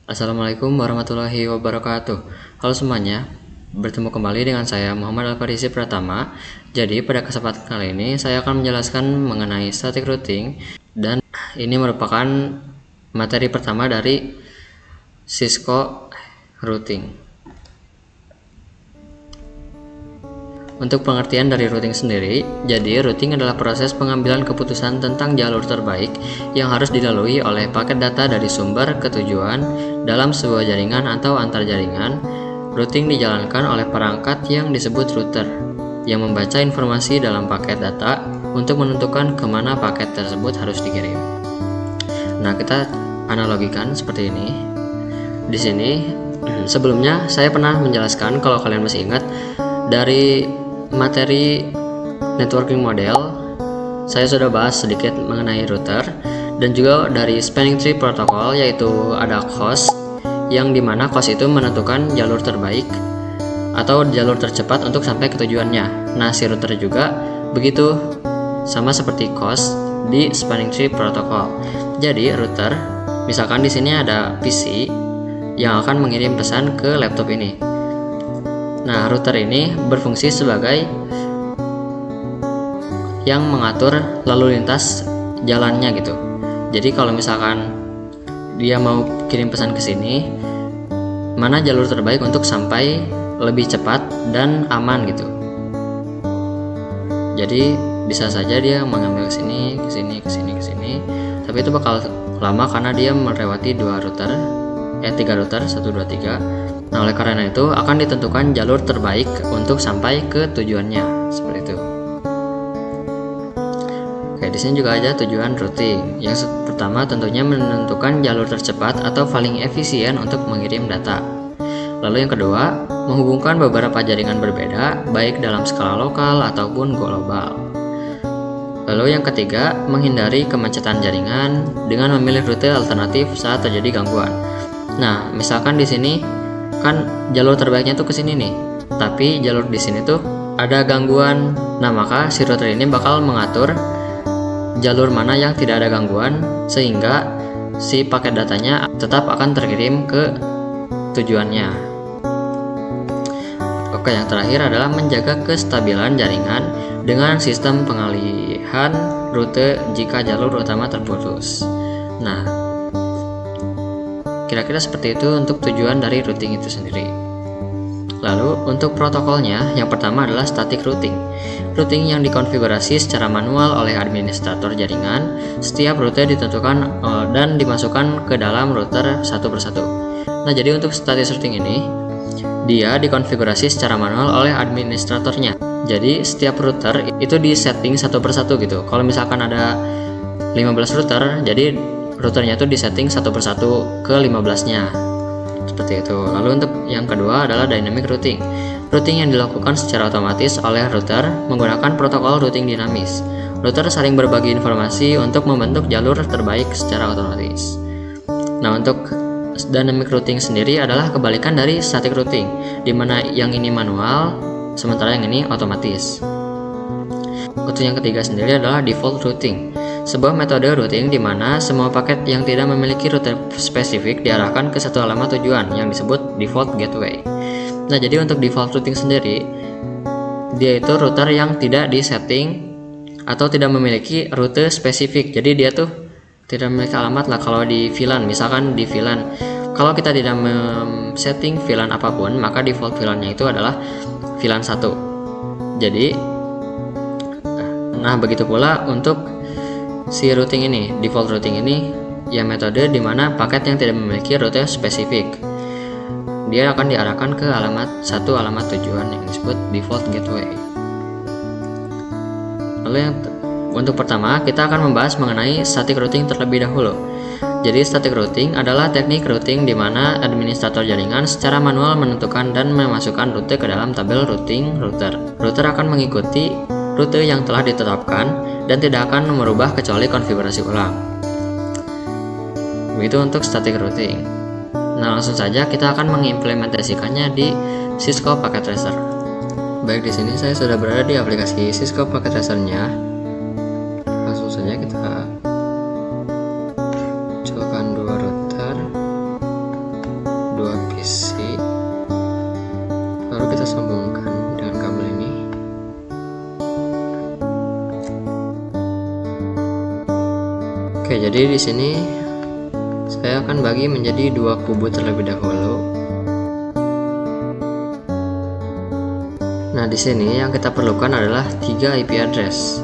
Assalamualaikum warahmatullahi wabarakatuh. Halo semuanya, bertemu kembali dengan saya Muhammad Alfarisi Pratama. Jadi pada kesempatan kali ini saya akan menjelaskan mengenai static routing, dan ini merupakan materi pertama dari Cisco routing. Untuk pengertian dari routing sendiri, jadi routing adalah proses pengambilan keputusan tentang jalur terbaik yang harus dilalui oleh paket data dari sumber ke tujuan dalam sebuah jaringan atau antar jaringan. Routing dijalankan oleh perangkat yang disebut router, yang membaca informasi dalam paket data untuk menentukan kemana paket tersebut harus dikirim. Nah, kita analogikan seperti ini. Di sini, sebelumnya saya pernah menjelaskan, kalau kalian masih ingat, dari materi networking model saya sudah bahas sedikit mengenai router, dan juga dari spanning tree protocol, yaitu ada COS, yang dimana COS itu menentukan jalur terbaik atau jalur tercepat untuk sampai ke tujuannya. Nah, si router juga begitu, sama seperti COS di spanning tree protocol. Jadi router, misalkan di sini ada PC yang akan mengirim pesan ke laptop ini. Nah, router ini berfungsi sebagai yang mengatur lalu lintas jalannya gitu. Jadi kalau misalkan dia mau kirim pesan ke sini, mana jalur terbaik untuk sampai lebih cepat dan aman gitu. Jadi bisa saja dia mengambil ke sini, ke sini, ke sini, ke sini, tapi itu bakal lama karena dia melewati tiga router, 1, 2, 3. Nah, oleh karena itu akan ditentukan jalur terbaik untuk sampai ke tujuannya, seperti itu. Oke, di sini juga ada tujuan routing. Yang pertama tentunya menentukan jalur tercepat atau paling efisien untuk mengirim data. Lalu yang kedua, menghubungkan beberapa jaringan berbeda, baik dalam skala lokal ataupun global. Lalu yang ketiga, menghindari kemacetan jaringan dengan memilih rute alternatif saat terjadi gangguan. Nah, misalkan di sini kan jalur terbaiknya tuh ke sini nih, tapi jalur di sini tuh ada gangguan. Nah, maka si router ini bakal mengatur jalur mana yang tidak ada gangguan, sehingga si paket datanya tetap akan terkirim ke tujuannya. Oke, yang terakhir adalah menjaga kestabilan jaringan dengan sistem pengalihan rute jika jalur utama terputus. Nah, kira-kira seperti itu untuk tujuan dari routing itu sendiri. Lalu untuk protokolnya, yang pertama adalah static routing. Routing yang dikonfigurasi secara manual oleh administrator jaringan. Setiap rute ditentukan dan dimasukkan ke dalam router satu persatu. Nah, jadi untuk static routing ini, dia dikonfigurasi secara manual oleh administratornya. Jadi setiap router itu disetting satu persatu gitu. Kalau misalkan ada 15 router, jadi routernya itu disetting satu persatu ke 15-nya, seperti itu. Lalu untuk yang kedua adalah dynamic routing. Routing yang dilakukan secara otomatis oleh router menggunakan protokol routing dinamis. Router saling berbagi informasi untuk membentuk jalur terbaik secara otomatis. Nah, untuk dynamic routing sendiri adalah kebalikan dari static routing, di mana yang ini manual sementara yang ini otomatis. Untuk yang ketiga sendiri adalah default routing. Sebuah metode routing di mana semua paket yang tidak memiliki rute spesifik diarahkan ke satu alamat tujuan yang disebut default gateway. Nah, jadi untuk default routing sendiri, dia itu router yang tidak disetting atau tidak memiliki rute spesifik. Jadi dia tuh tidak memiliki alamat lah. Kalau di VLAN, misalkan di VLAN, kalau kita tidak setting VLAN apapun, maka default VLAN-nya itu adalah VLAN 1. Jadi, nah begitu pula untuk si routing ini, default routing ini ya metode dimana paket yang tidak memiliki rute spesifik, dia akan diarahkan ke alamat tujuan yang disebut default gateway. Lalu untuk pertama kita akan membahas mengenai static routing terlebih dahulu. Jadi static routing adalah teknik routing di mana administrator jaringan secara manual menentukan dan memasukkan rute ke dalam tabel routing router. Router akan mengikuti rute yang telah ditetapkan dan tidak akan merubah kecuali konfigurasi ulang. Begitu untuk static routing. Nah, langsung saja kita akan mengimplementasikannya di Cisco Packet Tracer. Baik, di sini saya sudah berada di aplikasi Cisco Packet Tracer-nya. Langsung saja kita colokkan dua router. Oke, jadi di sini saya akan bagi menjadi dua kubu terlebih dahulu. Nah, di sini yang kita perlukan adalah 3 IP address.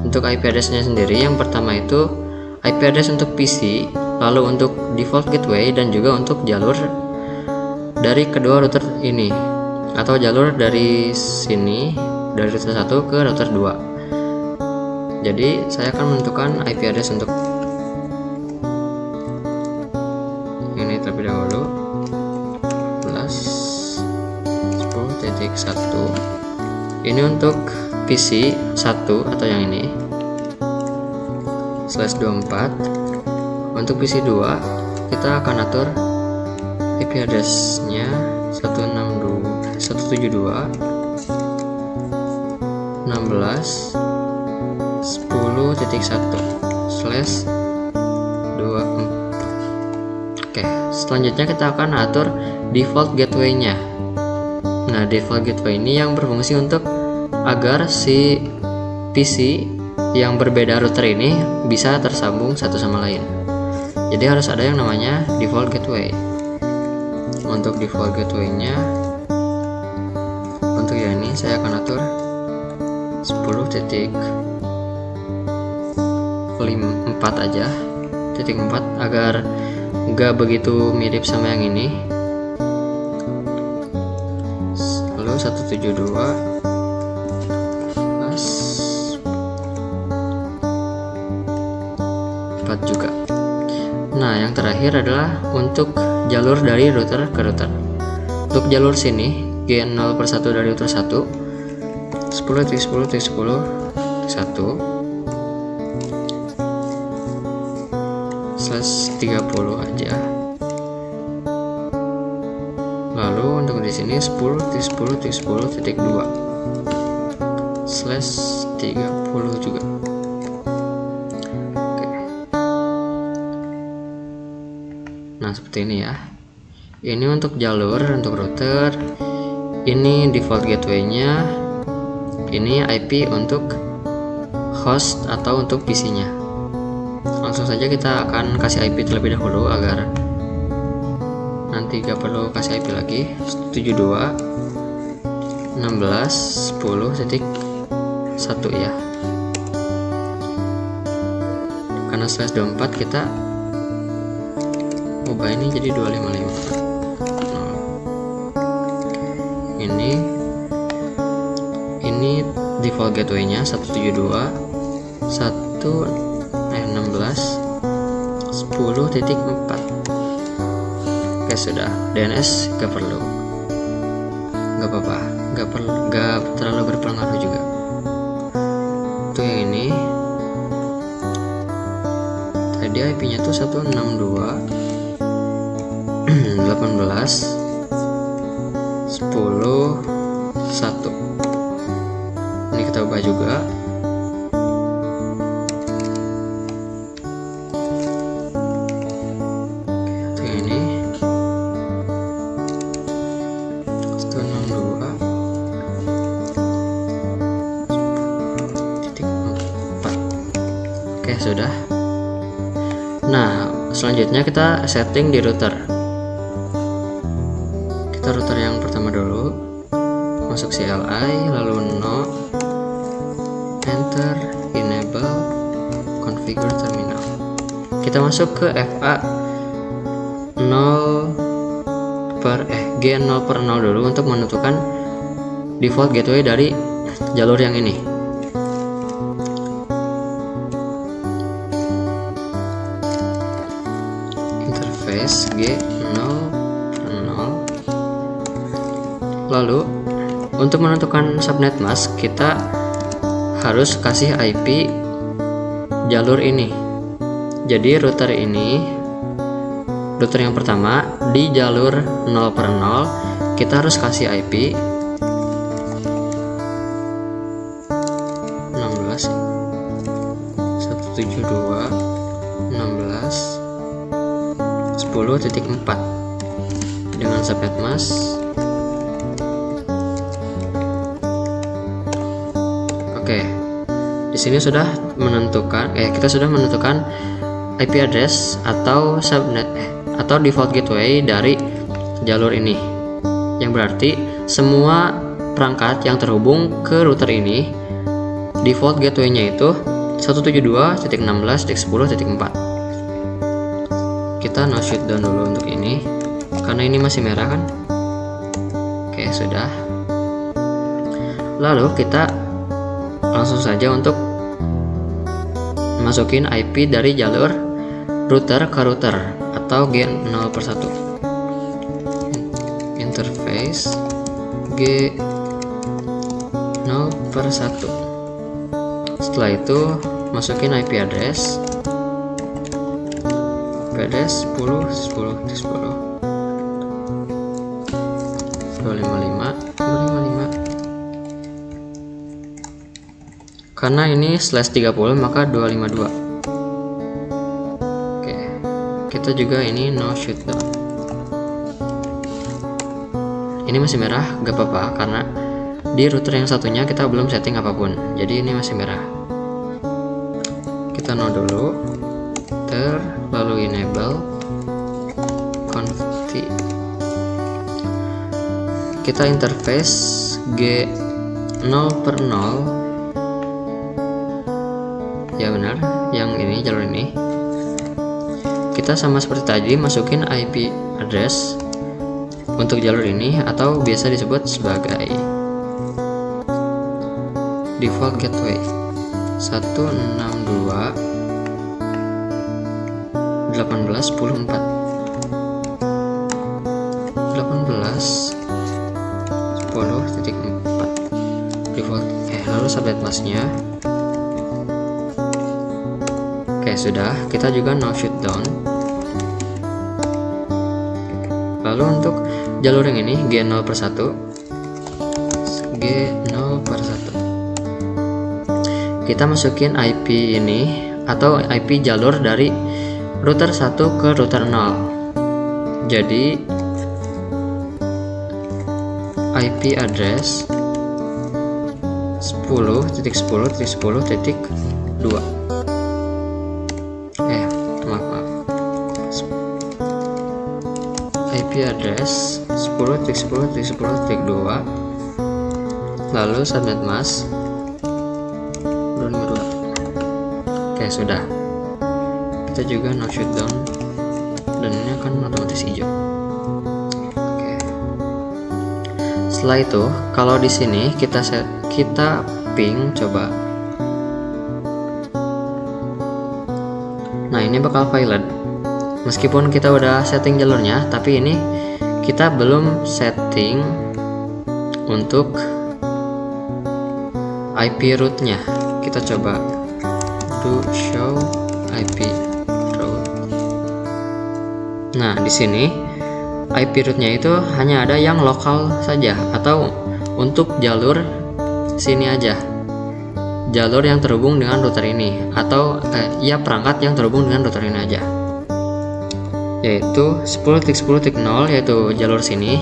Untuk IP address-nya sendiri, yang pertama itu IP address untuk PC, lalu untuk default gateway, dan juga untuk jalur dari kedua router ini, atau jalur dari sini, dari router 1 ke router 2. Jadi saya akan menentukan IP address untuk ini terlebih dahulu, plus 10.1. Ini untuk PC 1 atau yang ini, /24. Untuk PC 2 kita akan atur IP address-nya 172.16.10.1/24. Oke, selanjutnya kita akan atur default gateway-nya. Nah, default gateway ini yang berfungsi untuk agar si PC yang berbeda router ini bisa tersambung satu sama lain. Jadi harus ada yang namanya default gateway. Untuk default gateway-nya, untuk yang ini saya akan atur 10.4 aja, titik 4, agar nggak begitu mirip sama yang ini. Lalu 172 plus 4 juga. Nah, yang terakhir adalah untuk jalur dari router ke router. Untuk jalur sini, G0/1 dari router 1, 10.10.10/30 aja. Lalu untuk di sini 10.10.10.2/30 juga. Nah, seperti ini ya. Ini untuk jalur, untuk router. Ini default gateway-nya. Ini IP untuk host atau untuk PC-nya. Langsung saja kita akan kasih IP terlebih dahulu agar nanti gak perlu kasih IP lagi. 72.16.10.1 ya. Karena /24 kita ubah ini jadi 255. Ini default gateway-nya 172.16.10.4. Oke, sudah. DNS gak perlu, gak apa-apa, gak terlalu berpengaruh juga. Untuk yang ini tadi IP-nya tuh 162.18.10.1. Ini kita ubah juga. Untuk ini 162.10.4. Oke, sudah. Nah, selanjutnya kita setting di router. Kita router yang pertama dulu, masuk CLI, lalu no, enter, enable, configure terminal. Kita masuk ke FA G0/0 dulu untuk menentukan default gateway dari jalur yang ini. Interface G0/0. Lalu untuk menentukan subnet mask, kita harus kasih IP jalur ini. Jadi router ini, router yang pertama di jalur 0/0, kita harus kasih IP 172.16.10.4 dengan subnet mask. Oke, Di sini sudah menentukan kita sudah menentukan IP address atau subnet atau default gateway dari jalur ini. Yang berarti semua perangkat yang terhubung ke router ini default gateway-nya itu 172.16.10.4. Kita no shutdown dulu untuk ini karena ini masih merah kan. Oke, sudah. Lalu kita langsung saja untuk masukin IP dari jalur router ke router atau G0/1. Interface G0/1. Setelah itu masukin IP address 10.10.10 255 karena ini /30 maka 252. Oke, kita juga ini no shutdown. Ini masih merah, gak apa-apa karena di router yang satunya kita belum setting apapun, jadi ini masih merah. Kita no dulu, lalu enable conf. Kita interface G0/0, ya benar, yang ini, jalur ini. Kita sama seperti tadi masukin IP address untuk jalur ini atau biasa disebut sebagai default gateway 162.18.10.4 default. Lalu subnet masknya. Oke, sudah. Kita juga no shutdown. Lalu untuk jalur yang ini G0/1 kita masukin IP ini atau IP jalur dari router 1 ke router 0. Jadi IP address 10.10.10.2. Maaf. IP address 10.10.10.2 lalu subnet mask 252. Oke, sudah. Kita juga no shutdown dan ini akan otomatis hijau. Setelah itu, kalau di sini kita ping coba. Nah, ini bakal violet. Meskipun kita udah setting jalurnya, tapi ini kita belum setting untuk IP route-nya. Kita coba do show IP route. Nah, di sini IP route-nya itu hanya ada yang lokal saja atau untuk jalur sini aja, jalur yang terhubung dengan router ini atau perangkat yang terhubung dengan router ini aja, yaitu 10.10.0 yaitu jalur sini.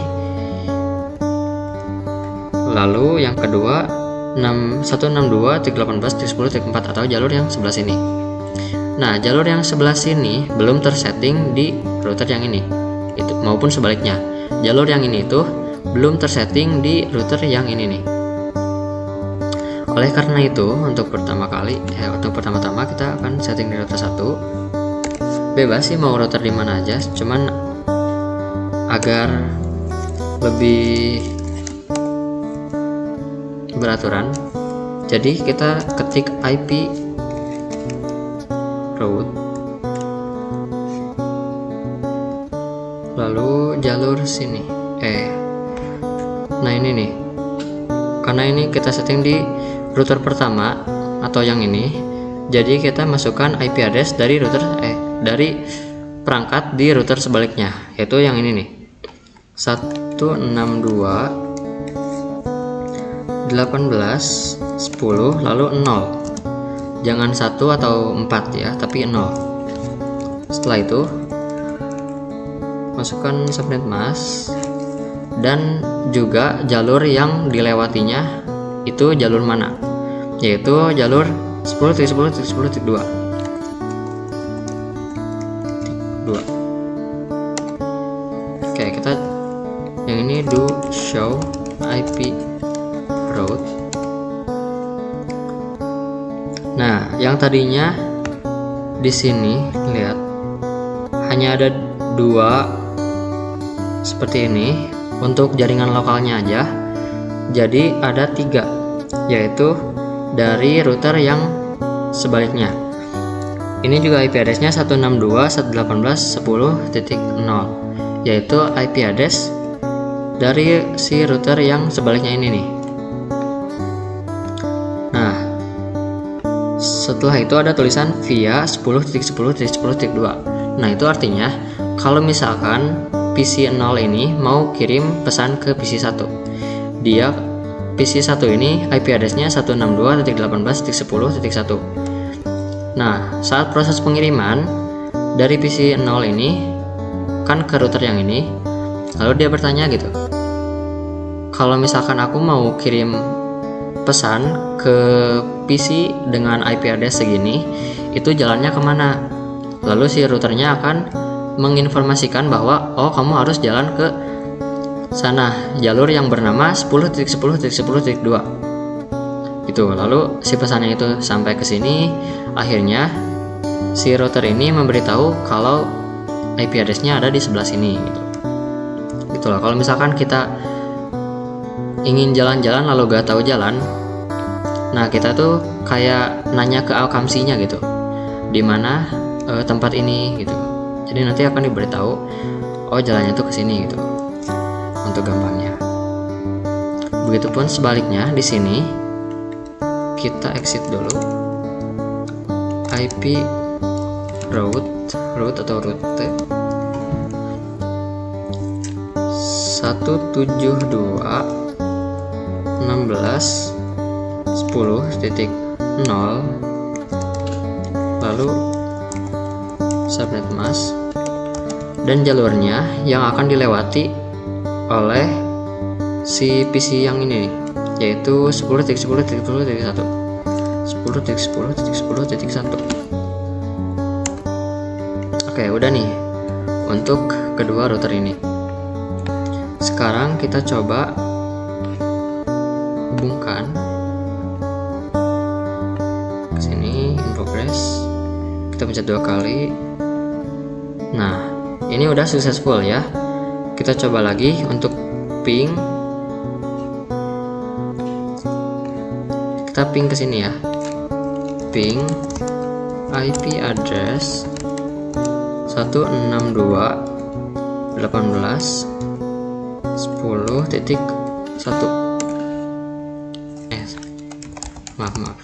Lalu yang kedua 162.18.10.4 atau jalur yang sebelah sini. Nah, jalur yang sebelah sini belum tersetting di router yang ini. Itu maupun sebaliknya, jalur yang ini tuh belum tersetting di router yang ini nih. Oleh karena itu, untuk pertama-tama kita akan setting di router 1. Bebas sih mau router di mana aja, cuman agar lebih beraturan. Jadi kita ketik IP route lalu jalur sini. Nah ini nih, karena ini kita setting di router pertama atau yang ini, jadi kita masukkan IP address dari router dari perangkat di router sebaliknya, yaitu yang ini nih, 162.18.10 lalu 0. Jangan 1 atau 4 ya, tapi 0. Setelah itu masukkan subnet mask dan juga jalur yang dilewatinya itu jalur mana, yaitu jalur 10.10.10.2 2. Oke, kita yang ini do show IP route. Nah, yang tadinya di sini lihat hanya ada 2 seperti ini untuk jaringan lokalnya aja. Jadi ada 3, yaitu dari router yang sebaliknya. Ini juga IP address-nya 162.118.10.0, yaitu IP address dari si router yang sebaliknya ini nih. Nah, setelah itu ada tulisan via 10.10.10.2. Nah, itu artinya kalau misalkan PC 0 ini mau kirim pesan ke PC 1, dia PC 1 ini IP address-nya 162.18.10.1. Nah, saat proses pengiriman dari PC 0 ini kan ke router yang ini, lalu dia bertanya gitu, kalau misalkan aku mau kirim pesan ke PC dengan IP address segini, itu jalannya kemana? Lalu si routernya akan menginformasikan bahwa oh, kamu harus jalan ke sana, jalur yang bernama 10.10.10.2 itu. Lalu si pesannya itu sampai ke sini, akhirnya si router ini memberitahu kalau IP address-nya ada di sebelah sini gitu. Itulah kalau misalkan kita ingin jalan-jalan lalu gak tahu jalan, nah kita tuh kayak nanya ke Alkamsi-nya gitu, di mana tempat ini gitu. Jadi nanti akan diberitahu oh jalannya tuh ke sini gitu, untuk gampangnya. Begitupun sebaliknya di sini kita exit dulu IP route atau route 172.16.10.0, lalu subnet mask dan jalurnya yang akan dilewati oleh si PC yang ini, yaitu 10.10.10.1 10.10.10.1. Oke, udah nih untuk kedua router ini. Sekarang kita coba hubungkan ke sini, in progress. Kita pencet 2 kali. Nah, ini udah successful ya. Kita coba lagi untuk ping. Kita ping ke sini ya. Ping IP address 162.18.10.1. Maaf.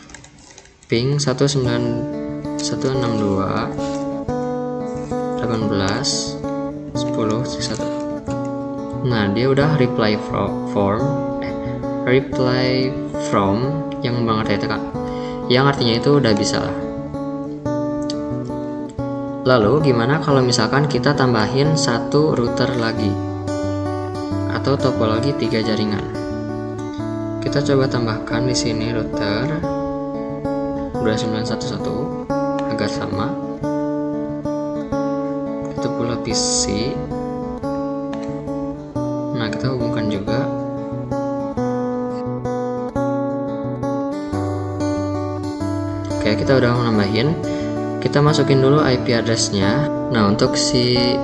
Ping 162.18.10.1. Nah, dia udah reply from yang banget ya Kak. Yang artinya itu udah bisa lah. Lalu gimana kalau misalkan kita tambahin satu router lagi atau topologi 3 jaringan? Kita coba tambahkan di sini router 2911 agak sama. Itu pula PC. Nah, kita hubungkan juga. Oke, kita udah nambahin. Kita masukin dulu IP address-nya. Nah, untuk si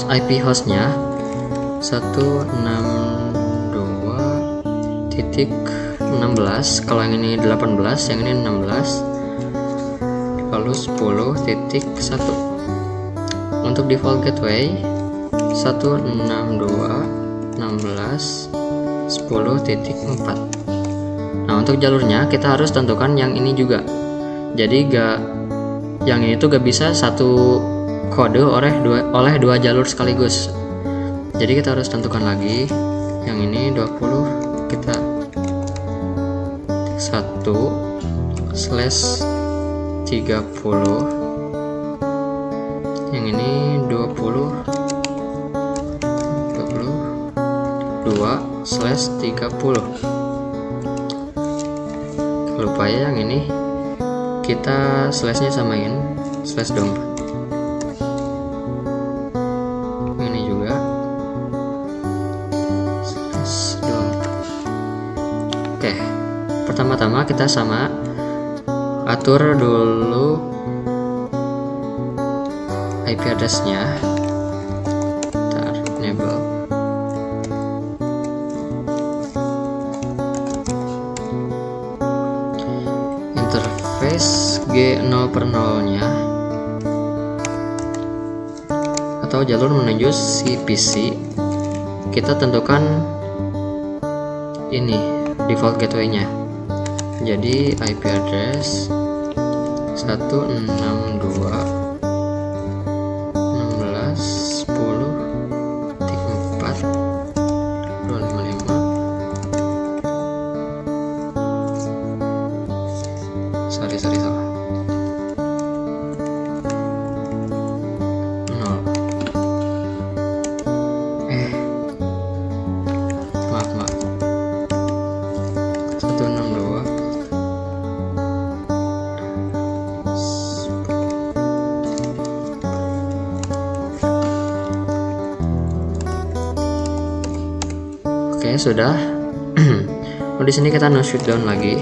IP hostnya 162.16. Kalau yang ini 18, yang ini 16. Lalu 10.1. Untuk default gateway 162.16.10.4. Nah, untuk jalurnya kita harus tentukan yang ini juga. Jadi yang ini tuh gak bisa satu kode oleh dua jalur sekaligus. Jadi kita harus tentukan lagi. Yang ini 20, kita 1/30. Yang ini 22/30. lupa ya, yang ini kita slashnya samain /24. Ini juga /24. Oke, pertama-tama kita atur dulu IP address-nya. Enable. Interface G0/0 nya atau jalur menuju si PC, kita tentukan ini default gateway-nya. Jadi IP address 116.10.4.255. Sorry salah. 0. Maaf. 162. Oke, sudah. Di sini kita no shutdown lagi.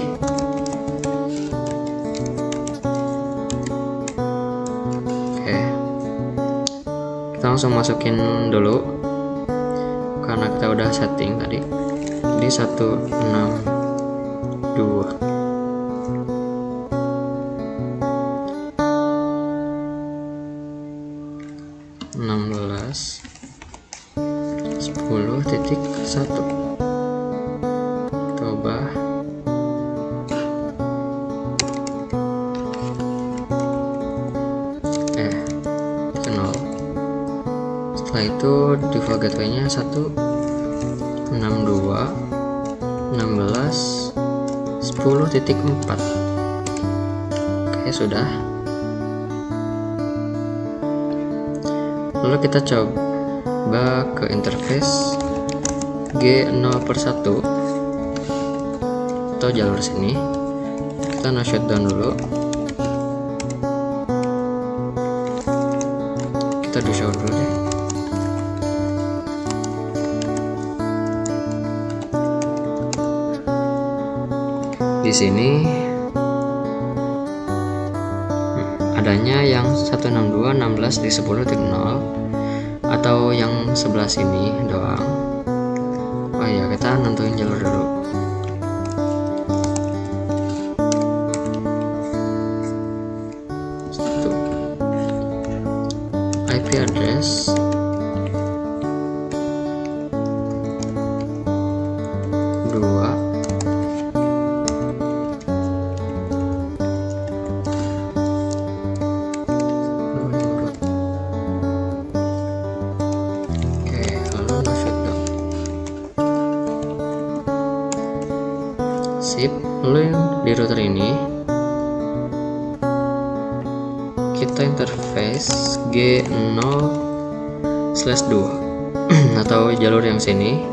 Oke. Kita langsung masukin dulu karena kita udah setting tadi. Jadi 162. (16 10.1) coba ke 0. Setelah itu default gateway-nya 162.16.10.4. Oke, sudah. Lalu kita coba ke interface G0/1 atau jalur sini. Kita no shutdown dulu. Kita do show dulu deh. Di sini adanya yang 162.16.10.0 atau yang sebelah sini doang. Oh iya, kita nentuin jalur dulu. IP address 2 sip. Lalu di router ini kita interface G0/2 atau jalur yang sini.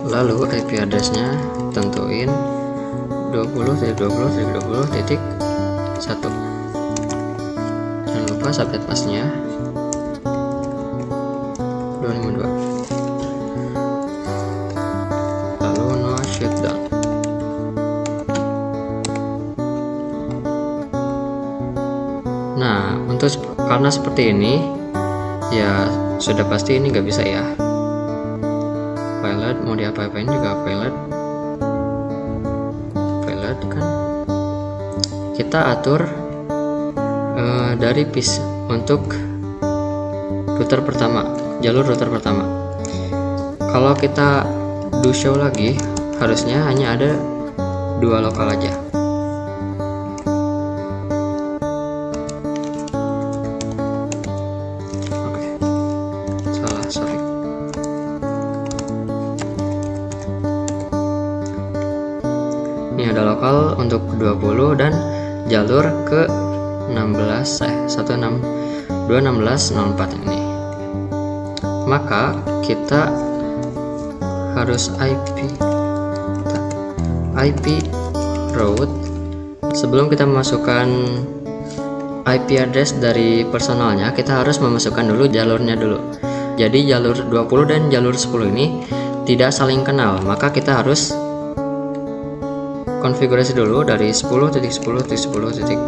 Lalu IP address-nya tentuin 20.20.20.1. Jangan lupa subnet mask-nya 252. Lalu no shutdown. Nah, karena seperti ini ya sudah pasti ini nggak bisa ya. Pilot mau diapa-apain juga pilot kan kita atur dari PC untuk router pertama, jalur router pertama. Kalau kita do show lagi, harusnya hanya ada 2 lokal aja. Oke, sorry. Ini ada lokal untuk 20 dan jalur ke 216.04 ini. Maka kita harus IP IP route, sebelum kita memasukkan IP address dari personalnya, kita harus memasukkan dulu jalurnya dulu. Jadi jalur 20 dan jalur 10 ini tidak saling kenal, maka kita harus konfigurasi dulu dari 10.10.10.0.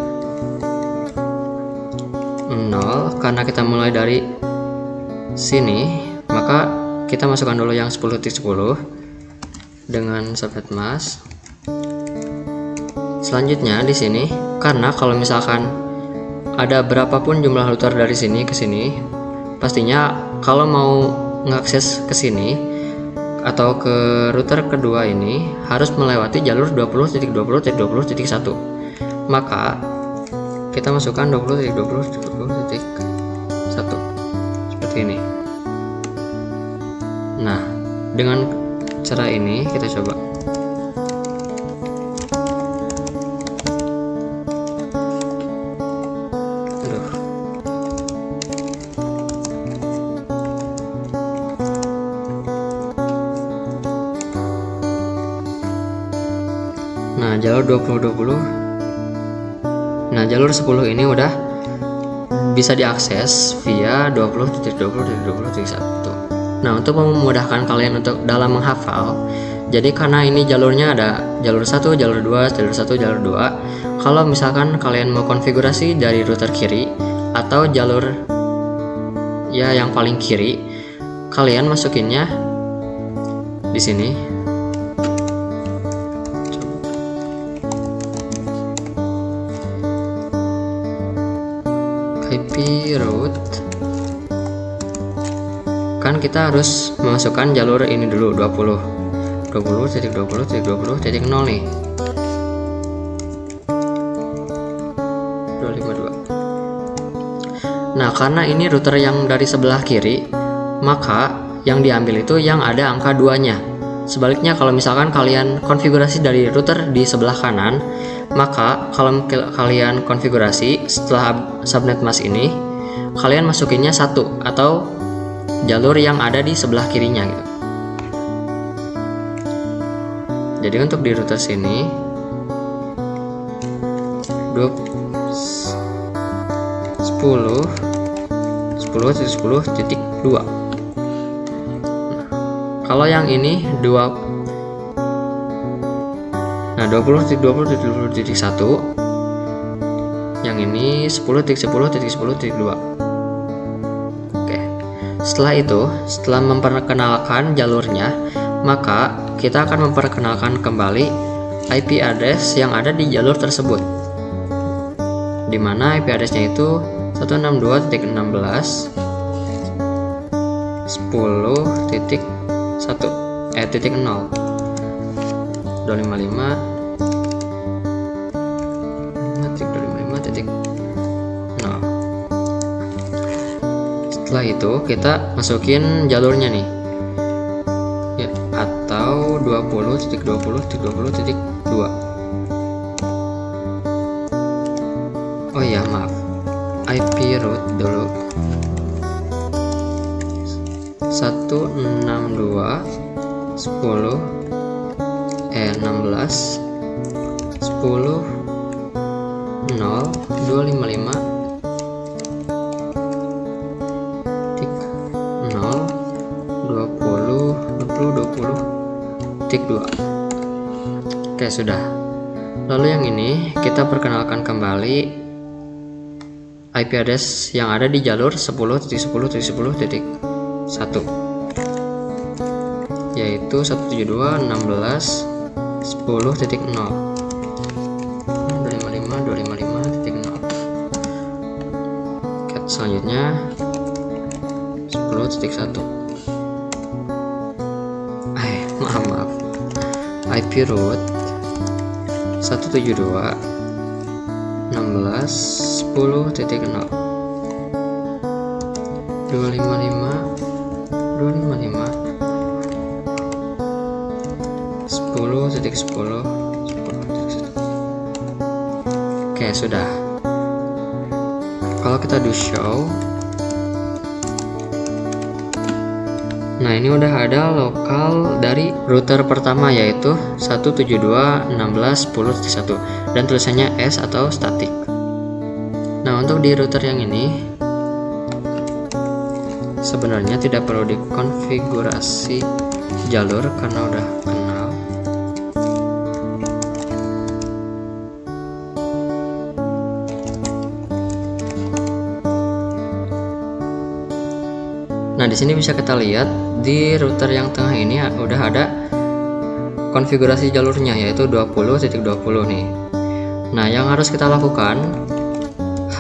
Karena kita mulai dari sini, maka kita masukkan dulu yang 10.10 dengan subnet mask. Selanjutnya di sini, karena kalau misalkan ada berapapun jumlah router dari sini ke sini, pastinya kalau mau mengakses ke sini atau ke router kedua ini harus melewati jalur 20.20.20.1. Maka kita masukkan 20.20.20.1 seperti ini. Nah, dengan cara ini kita coba. Nah, jalur 2020. Nah, jalur 10 ini udah bisa diakses via 20.20.20.1. Nah, untuk memudahkan kalian untuk dalam menghafal, jadi karena ini jalurnya ada jalur 1, jalur 2, jalur 1, jalur 2. Kalau misalkan kalian mau konfigurasi dari router kiri atau jalur ya yang paling kiri, kalian masukinnya di sini. IP route, kan kita harus memasukkan jalur ini dulu 20.20.20.0 nih, 252. Nah, karena ini router yang dari sebelah kiri, maka yang diambil itu yang ada angka 2-nya. Sebaliknya, kalau misalkan kalian konfigurasi dari router di sebelah kanan, maka kalau kalian konfigurasi setelah subnet mask ini, kalian masukinnya 1 atau jalur yang ada di sebelah kirinya gitu. Jadi untuk di router sini 10.10.10.2. Kalau yang ini 2. Nah, 20.20.20.1, yang ini 10.10.10.2. Oke. Setelah itu, setelah memperkenalkan jalurnya, maka kita akan memperkenalkan kembali IP address yang ada di jalur tersebut. Di mana IP address-nya itu 162.16.10.1 255.255.0. Setelah itu kita masukin jalurnya nih ya, atau 20.20.20.2. Oh ya, maaf, IP route dulu 162.16.10.0.255.0.20.20.2. Oke, sudah. Lalu yang ini kita perkenalkan kembali IP address yang ada di jalur 10.10.10.1, yaitu 172.16.10.0 255.255.0. Selanjutnya 10.1. Maaf, IP route 172.16.10.0 255.255.10.10. Oke, sudah. Kalau kita do show, Nah, ini udah ada lokal dari router pertama, yaitu 172.16.10.1 dan tulisannya S atau static. Nah, untuk di router yang ini sebenarnya tidak perlu dikonfigurasi jalur karena udah kenal. Nah, di sini bisa kita lihat di router yang tengah ini udah ada konfigurasi jalurnya, yaitu 20.20 nih. Nah, yang harus kita lakukan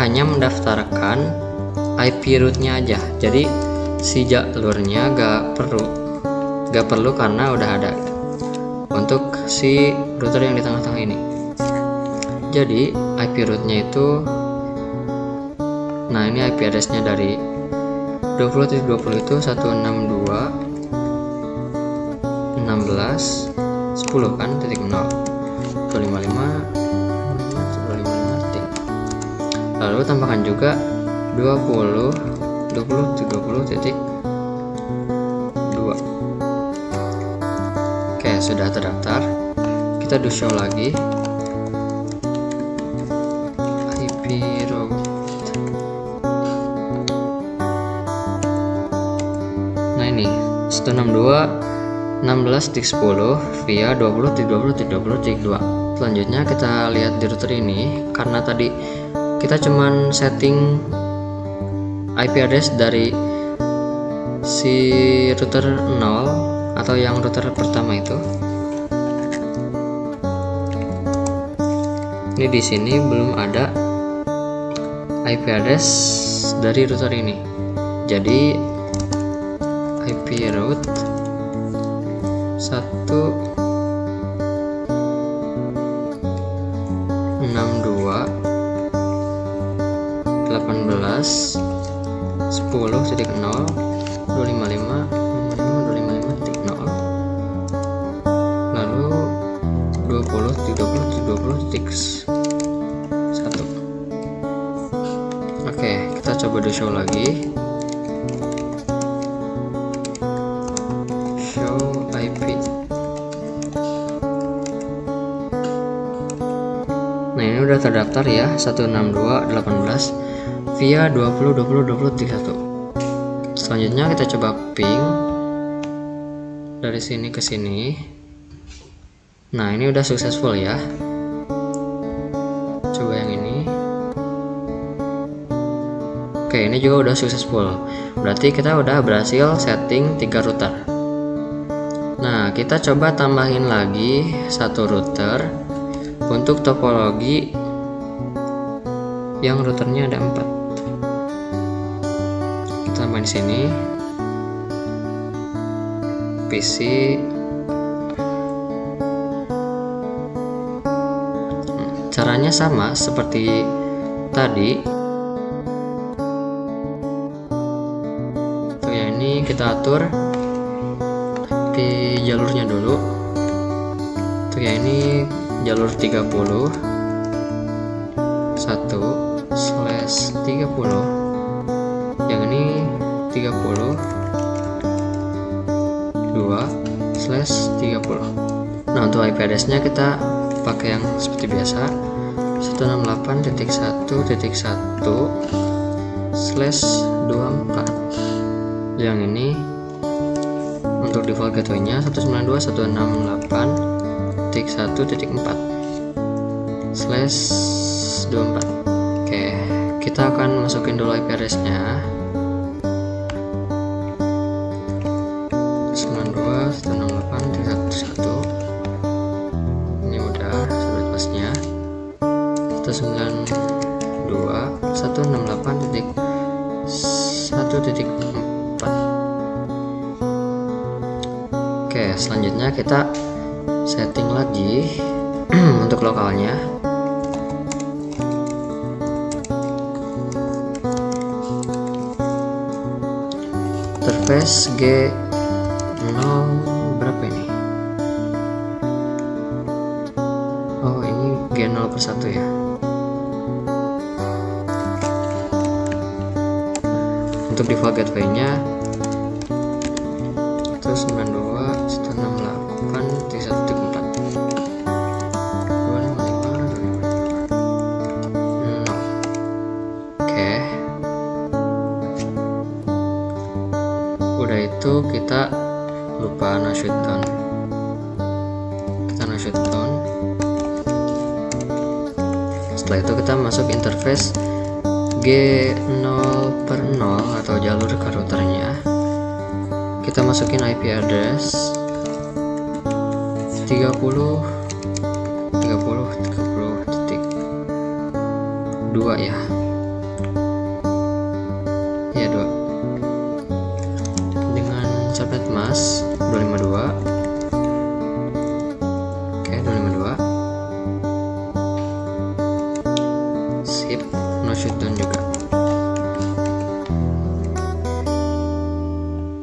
hanya mendaftarkan IP rootnya aja. Jadi si jalurnya gak perlu karena udah ada untuk si router yang di tengah-tengah ini. Jadi IP rootnya itu, nah ini IP addressnya dari 20.20 itu 162.16.10 kan, titik 0 255 titik. Lalu tambahkan juga 20 titik 2. Oke, sudah terdaftar. Kita do show lagi IP route. Nah, ini 162.16.10 via 20.20.20.2. Selanjutnya kita lihat di router ini, karena tadi kita cuman setting IP address dari si router 0 atau yang router pertama itu. Ini di sini belum ada IP address dari router ini. Jadi IP route 162.16.10.0 lalu 20.20.20.1. Oke, kita coba do show lagi. Show IP. Nah, ini udah terdaftar ya, 162.18 via 20.20.20.1. Selanjutnya kita coba ping dari sini ke sini. Nah, ini udah successful ya. Coba yang ini. Oke, ini juga udah successful. Berarti kita udah berhasil setting 3 router. Nah, kita coba tambahin lagi satu router untuk topologi yang routernya ada 4. Kita tambahin sini PC. Caranya sama seperti tadi. Tuh ya, ini kita atur di jalurnya dulu. Tuh ya, ini jalur 30 1/30, yang ini 30 2/30. Nah, untuk IP address-nya kita pakai yang seperti biasa, 168.1.1/24. Yang ini untuk default gateway-nya 192.168.1.4/24. Oke, kita akan masukin dulu IP address-nya. 192.168.1.1. Ini udah sudah pasnya. 192.168.1.4. Oke, selanjutnya kita setting lagi untuk lokalnya. Interface G0 berapa ini? Oh, ini G0/1 ya. Untuk default gateway-nya 192.168.1.4 Oke, udah itu kita lupa no shutdown. Kita no shutdown. Setelah itu kita masuk interface G0/0 atau jalur ke routernya. Kita masukin IP address 30.30.30.2 ya. Ya 2. Dengan subnet mask 252. Oke, 252. Sip, no shutdown juga.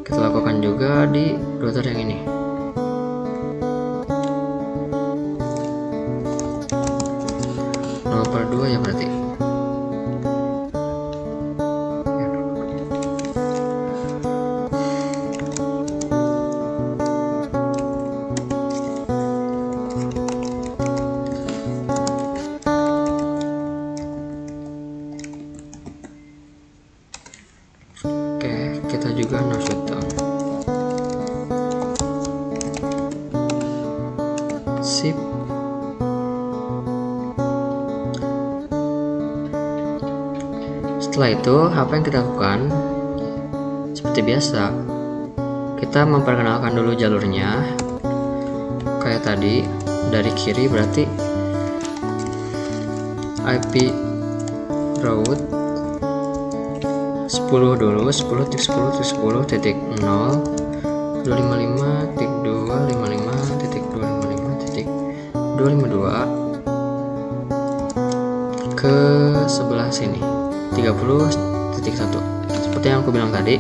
Kita lakukan juga di router yang ini. 0/2 ya berarti. Oke, kita juga no shutdown. Sip. Setelah itu, apa yang kita lakukan? Seperti biasa, kita memperkenalkan dulu jalurnya. Kayak tadi, dari kiri berarti IP route 10 dulu, 10.10.10.0 255.255.255.252 ke sebelah sini 30.1. Seperti yang aku bilang tadi,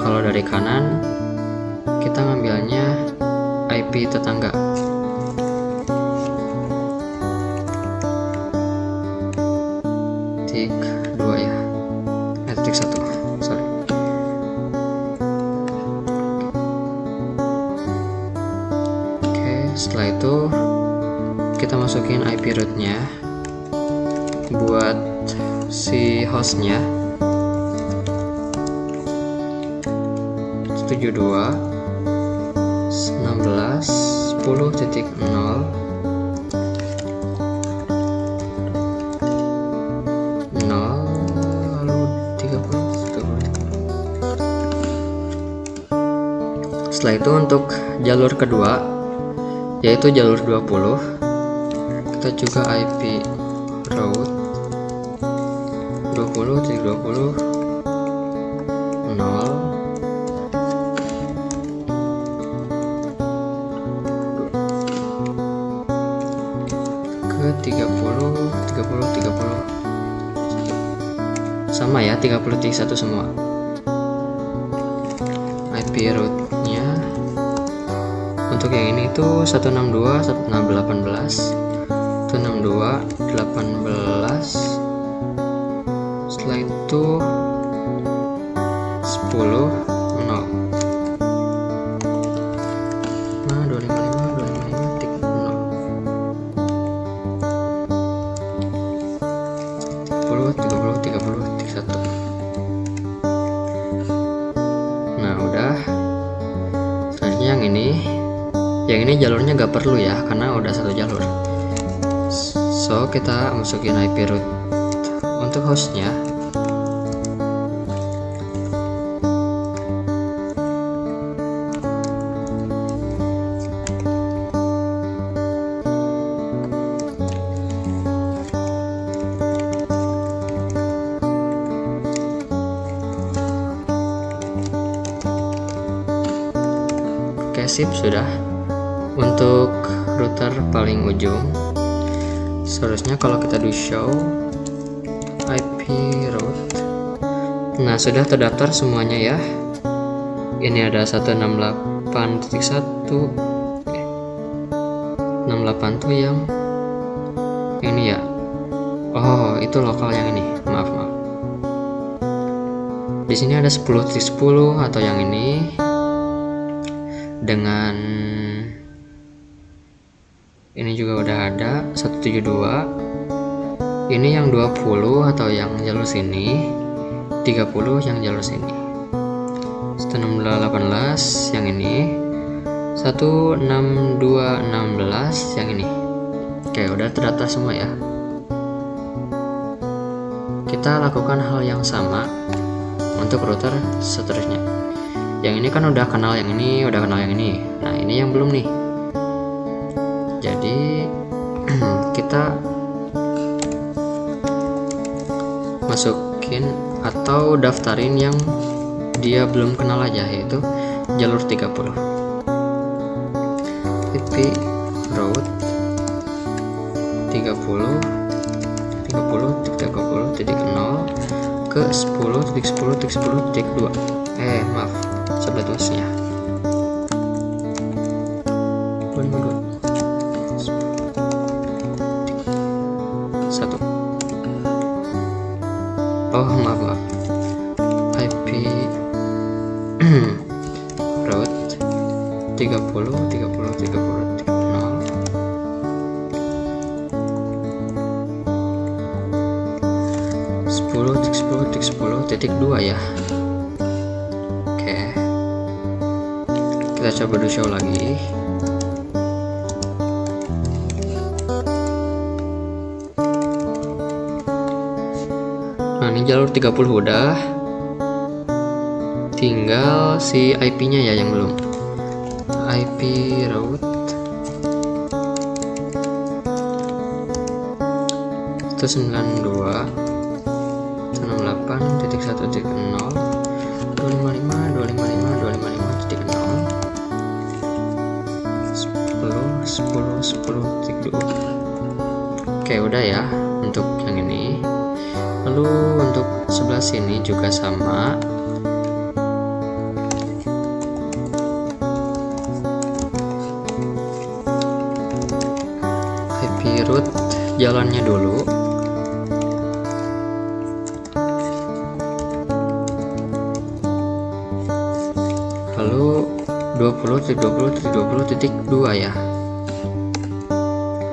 kalau dari kanan kita ngambilnya IP tetangga. Titik 2 ya. Titik 1. Sorry. Oke, setelah itu kita masukin IP route-nya buat si hostnya 72.16.10.0 lalu 30. Setelah itu untuk jalur kedua yaitu jalur 20, kita juga IP route 20.20.0 ke 30 sama ya, 30.1 semua. IP route-nya untuk yang ini itu 162.168.162.18. Setelah itu 10.0. Nah, 255.255.0 30.30.30.1. Nah, udah. Selanjutnya yang ini jalurnya gak perlu ya, karena udah satu jalur. So, kita masukin IP route untuk hostnya. Oke, sip, sudah. Untuk router paling ujung seharusnya kalau kita do show IP route, nah sudah terdaftar semuanya ya. Ini ada 168.1 68 tuh yang ini ya. Oh, itu lokal yang ini. Maaf. Di sini ada 10.10 atau yang ini. dengan ini juga udah ada 172. Ini yang 20 atau yang jalur sini, 30 yang jalur sini. 1618 yang ini, 16216 yang ini. Oke, udah terdata semua ya. Kita lakukan hal yang sama untuk router seterusnya. Yang ini kan udah kenal yang ini, udah kenal yang ini. Nah, ini yang belum nih. Jadi kita masukin atau daftarin yang dia belum kenal aja, yaitu jalur 30. IP route 30 30.0 ke 10.10.10.2. Maaf, sebetulnya 1. Oh, maaf. IP route 30.0 10.10.10.2 ya. Oke, kita coba do show lagi. Nah, ini jalur 30 udah, tinggal si IP nya ya yang belum. IP route 192 168.1.0 255.255.255.10. Oke, udah ya untuk yang ini. Lalu untuk sebelah sini juga sama. IP route jalannya dulu. Lalu 20.20.20.2 ya.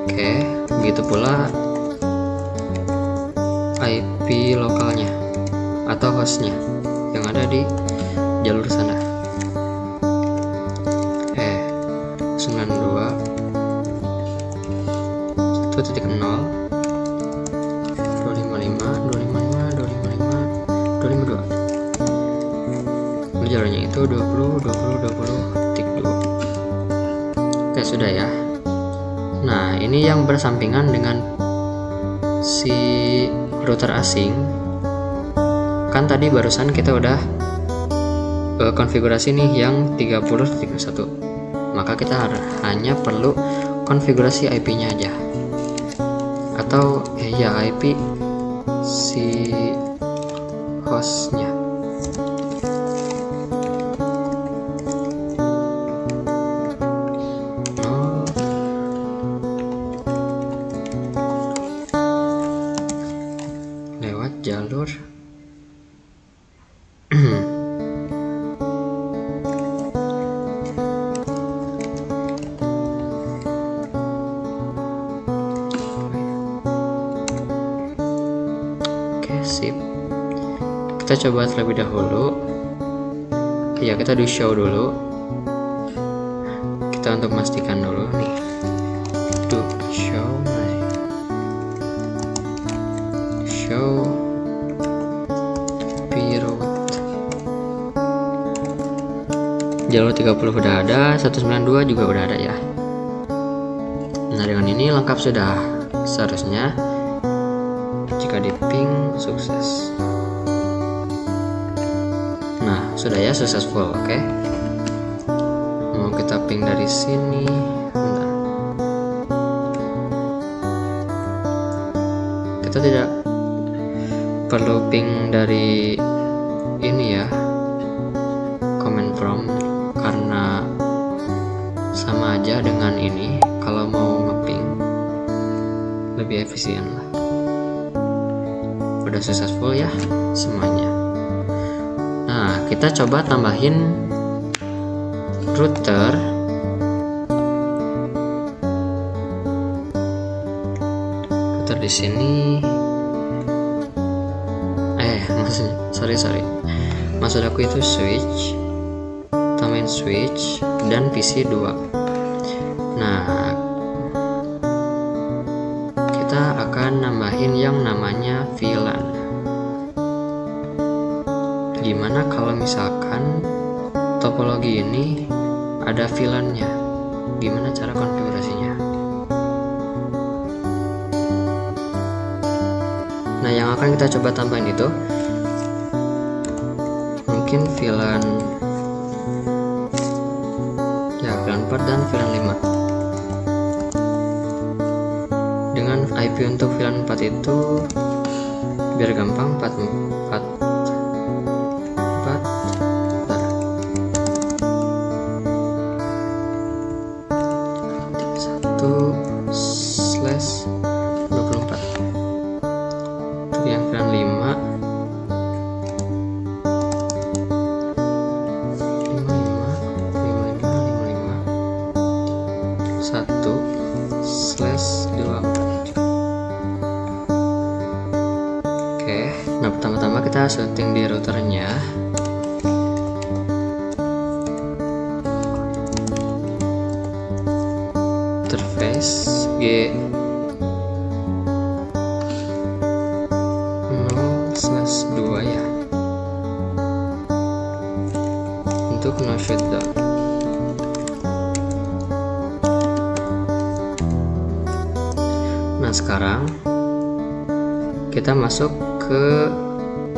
Oke, begitu pula IP lokalnya atau hostnya yang ada di jalur sana. 92 1.0 255 jalannya itu 20.2. Oke, sudah ya. Nah, ini yang bersampingan dengan si router asing. Kan tadi barusan kita udah konfigurasi nih yang 30.31. Maka kita hanya perlu konfigurasi IP-nya aja. Atau ya IP si hostnya. Lewat jalur sip. Kita coba terlebih dahulu. Ya, kita do show dulu. Kita untuk memastikan dulu nih. Do show. Show route. Jalur 30 udah ada, 192 juga udah ada ya. Nah, dengan ini lengkap sudah. Seharusnya jika di ping sukses. Nah, sudah ya, successful. Oke. Mau kita ping dari sini. Bentar. Kita tidak perlu ping dari ini ya, command prompt, karena sama aja dengan ini. Kalau mau ngeping lebih efisien lah. Udah successful ya semuanya. Nah, kita coba tambahin router di sini maksud aku itu switch, main switch dan PC 2. Nah, kita akan nambahin yang namanya VLAN. Gimana kalau misalkan topologi ini ada VLAN-nya? Gimana cara konfigurasinya? Nah, yang akan kita coba tambahin itu mungkin VLAN 4 dan VLAN 5. Dengan IP untuk VLAN 4 itu biar gampang 1/24. Untuk yang VLAN 5 1/24. Oke, nah pertama-tama kita setting di routernya. Interface G0/2 ya, untuk no shutdown. Nah, sekarang kita masuk ke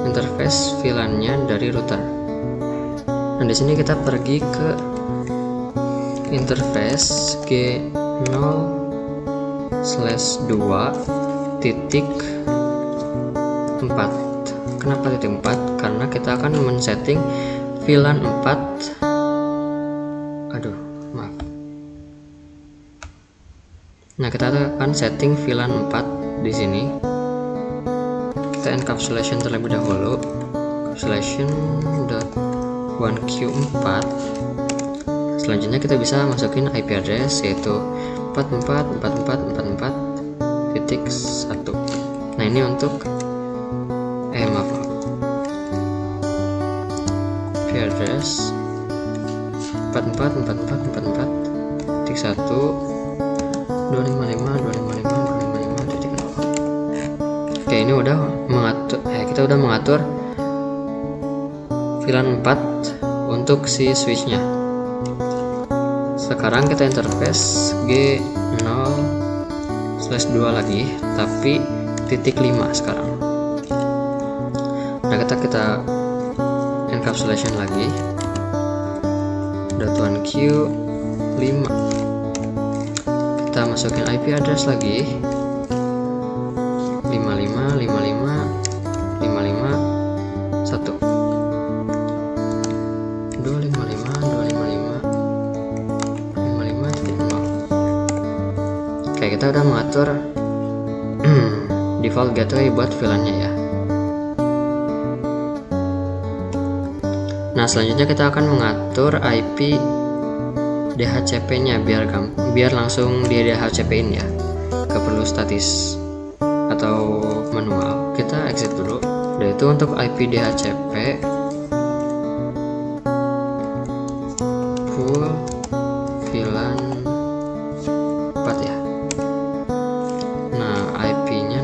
interface VLAN-nya dari router. Nah, di sini kita pergi ke interface G0/2.4. Kenapa titik 4? Karena kita akan men-setting VLAN 4. Nah, kita akan setting VLAN 4 di sini. Kita encapsulation terlebih dahulu. Encapsulation.1q4. Selanjutnya kita bisa masukin IP address yaitu 444444.1. Nah, ini untuk IP address 444444.1 255.255.255.0. Oke, ini udah mengatur kita udah mengatur VLAN 4 untuk si switchnya. Sekarang kita interface G0/2 lagi, tapi titik 5 sekarang. Nah, kita encapsulation lagi .1q5. Kita masukin IP address lagi 555555.1 255.255.55.0. Oke, kita udah mengatur default gateway buat VLAN-nya ya. Nah, selanjutnya kita akan mengatur IP DHCP-nya biar langsung di DHCP-in ya, gak perlu statis atau manual. Kita exit dulu. Yaitu untuk IP DHCP full VLAN 4 ya. Nah, IP-nya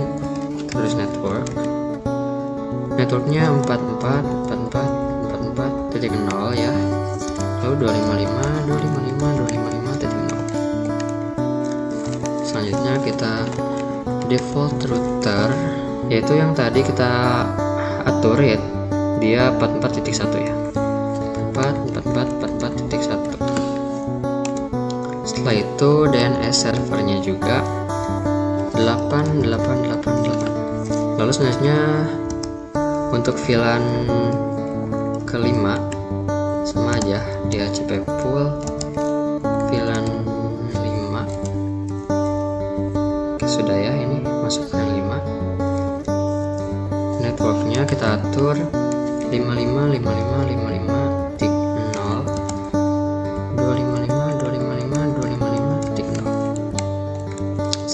terus networknya 444444.0 ya, lalu 255.255.255.0. Selanjutnya kita default router, yaitu yang tadi kita atur ya, dia 44.1 ya, 444444.1. Setelah itu DNS servernya juga 8888. Lalu selanjutnya untuk VLAN kelima sama aja, DHCP full VLAN 5. Oke, sudah ya, ini masuk VLAN 5. Networknya kita atur 555555.0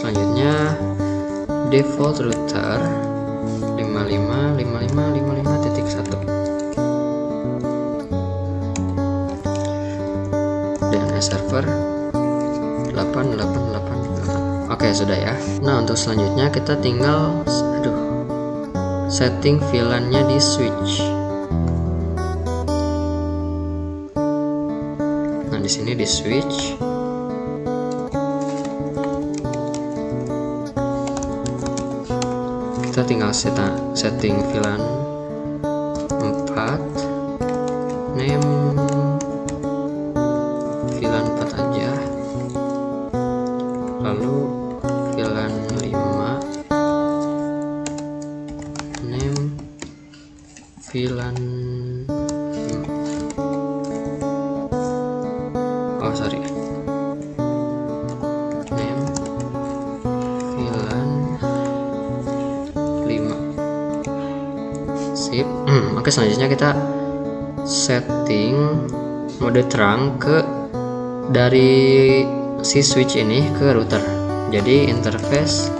selanjutnya default router 555555.1 DNS server 8888. Oke, sudah ya. Nah, untuk selanjutnya kita tinggal setting VLAN-nya di switch. Nah, di sini di switch kita tinggal setting VLAN 4, name VLAN 4 aja, lalu VLAN 5, name VLAN 5, name VLAN 5. Sip. Oke, selanjutnya kita setting mode terang dari si switch ini ke router. Jadi interface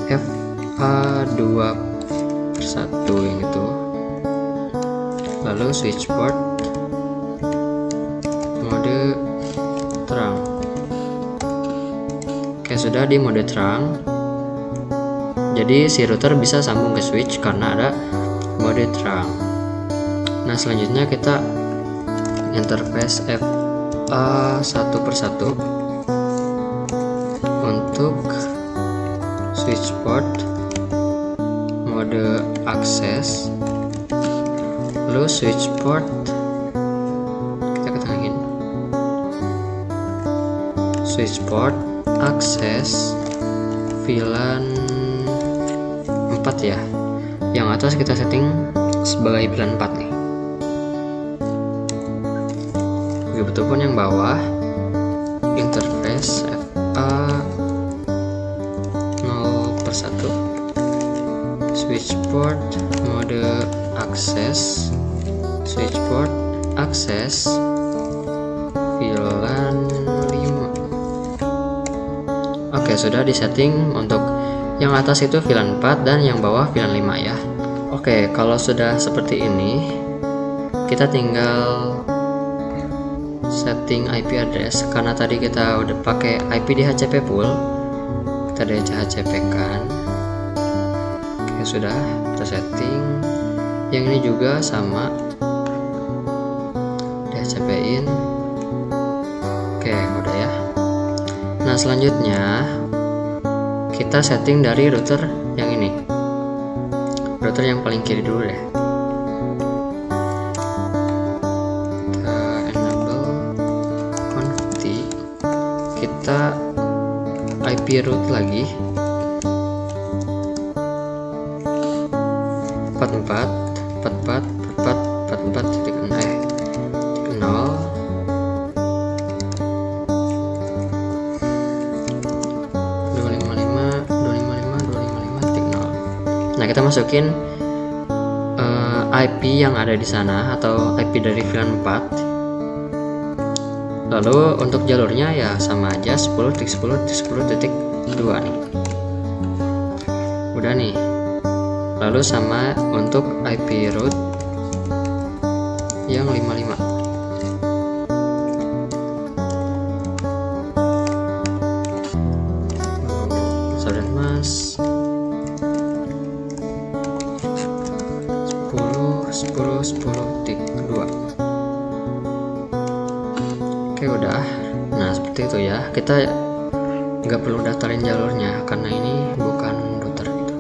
FA2/1 yang itu. Lalu switch port mode terang. Oke, sudah di mode terang. Jadi si router bisa sambung ke switch karena ada mode terang. Nah, selanjutnya kita interface FA1/1 untuk switch port mode akses, lalu switch port kita ketangin switch port akses VLAN 4 ya. Yang atas kita setting sebagai VLAN 4 nih. Begitupun yang bawah interface FA0/1 switch port mode akses, switch port akses VLAN 5. Oke, sudah disetting untuk yang atas itu VLAN 4 dan yang bawah VLAN 5 ya. Oke, kalau sudah seperti ini, kita tinggal setting IP address. Karena tadi kita udah pakai IP DHCP pool, kita DHCP kan. Oke, sudah kita setting. Yang ini juga sama, DHCP in. Oke, udah ya. Nah, selanjutnya kita setting dari router yang ini, router yang paling kiri dulu deh. Kita enable conft, kita IP route lagi 44.44.44.44.0. Nah, kita masukin IP yang ada di sana atau IP dari VLAN 4. Lalu untuk jalurnya ya sama aja 10.10.10.2 nih. Udah nih. Lalu sama untuk IP route yang 55. Saudara Mas 10.10.10.2. Oke, udah. Nah, seperti itu ya. Kita nggak perlu daftarin jalurnya karena ini bukan router gitu.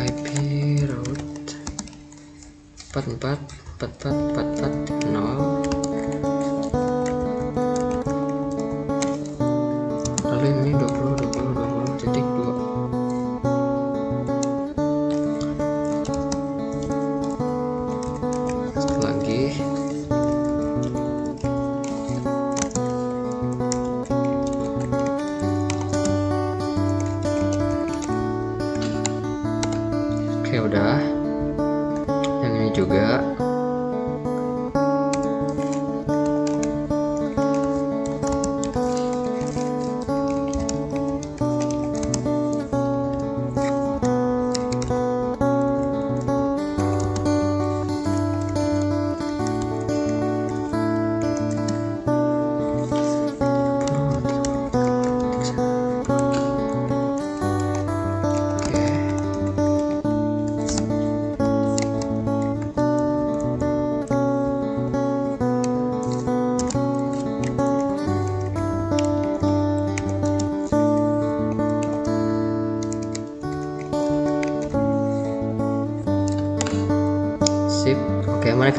IP route 44.44.44.0. Lalu ini 20.20.20.2. Satu lagi. Oke, udah. Yang ini juga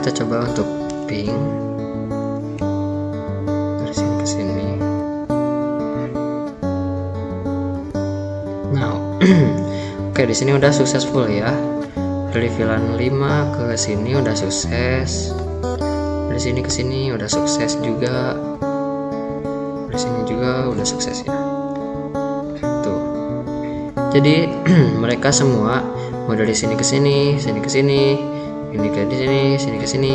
kita coba untuk ping dari sini ke sini. Now, oke, di sini udah successful ya. Dari VLAN 5 ke sini udah sukses. Dari sini ke sini udah sukses juga. Dari sini juga udah sukses ya. Tuh. Jadi mereka semua mau dari sini ke sini, sini ke sini, ini ke sini, sini ke sini.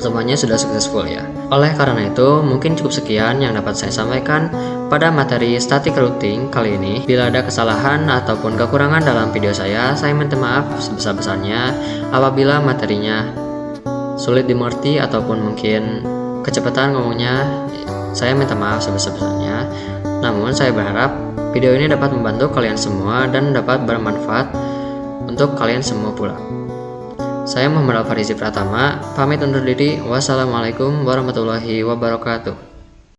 Semuanya sudah successful ya. Oleh karena itu, mungkin cukup sekian yang dapat saya sampaikan pada materi static routing kali ini. Bila ada kesalahan ataupun kekurangan dalam video saya minta maaf sebesar-besarnya. Apabila materinya sulit dimengerti ataupun mungkin kecepatan ngomongnya, saya minta maaf sebesar-besarnya. Namun saya berharap video ini dapat membantu kalian semua dan dapat bermanfaat untuk kalian semua pula. Saya Muhammad Alfarizi Pratama, pamit undur diri. Wassalamualaikum warahmatullahi wabarakatuh.